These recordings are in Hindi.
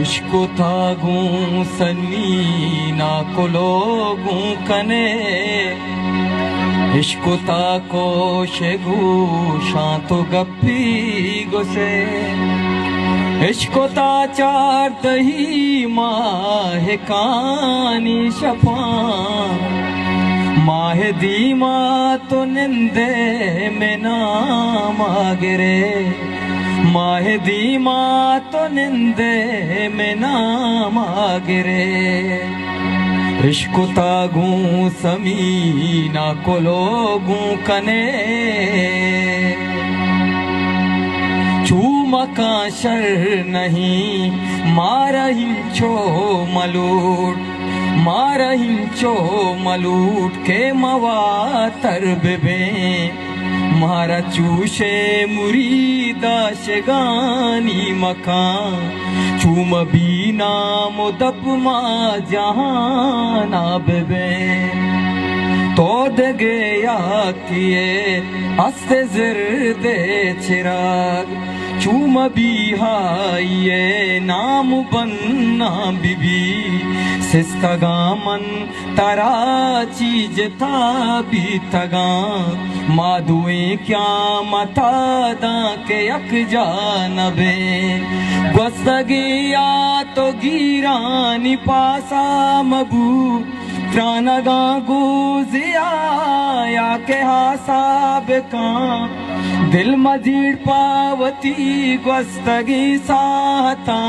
इश्को थागूं सन्मीना को लोगूं कने इश्को ताको शेगू शांतो गप्पी गुसे इश्को ता चार दही माह कानी शफा माह दीमा तो निंदे में नाम गिरे माह दीमा तो निंदे में नाम गिरे इश्को तागूं समीना को लोगूं कने चूमका शर नहीं मारहिंचो मलूट के मवा तरबे मारा चूशे मुरीदा शेगानी मकान चूम बीना मुदप मा जहाना बेबे तो दगे या किए हस्ते जिरदे चिराग चूम बिहाइए नाम बन्ना बीबी सिस्तगा मन तारा चीज था भी तगा माधुए क्या मता दा के यक जानबे gwastagiyya to girani pasa mabu tranaga guziya ya ke hasab ka dil mazid pavati gwastagi sahata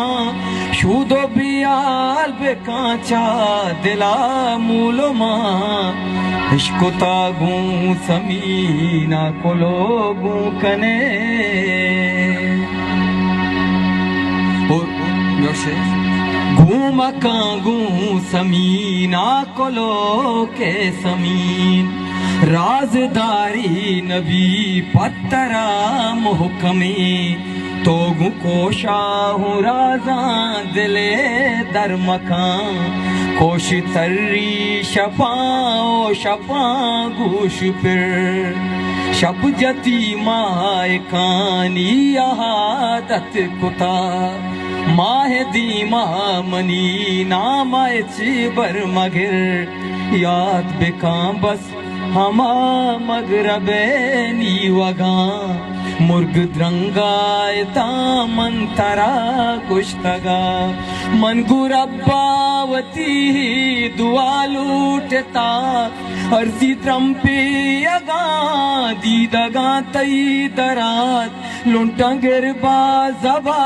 shudo biyal be kacha dila muloma ishko tagun samina ko logun kane घूमा कांगू समीना कोलो के समीन राजदारी नबी पत्तरा मुहकमी तो कोशा हूँ राजा दिले दर मकान कोश तर्री शपा गोश फिर शप जती माए कानी आदत कुता माह दीमा मनी नामाए चिबर मगिर याद बेका बस हमा मगरबे नी वगा मुर्ग द्रंगायता मन तरा कुश्तगा मन गुरब्बावती दुआ लूटता अर्जी त्रंपे यगा दीदगा तई दरात लुंटा गिरबा जबा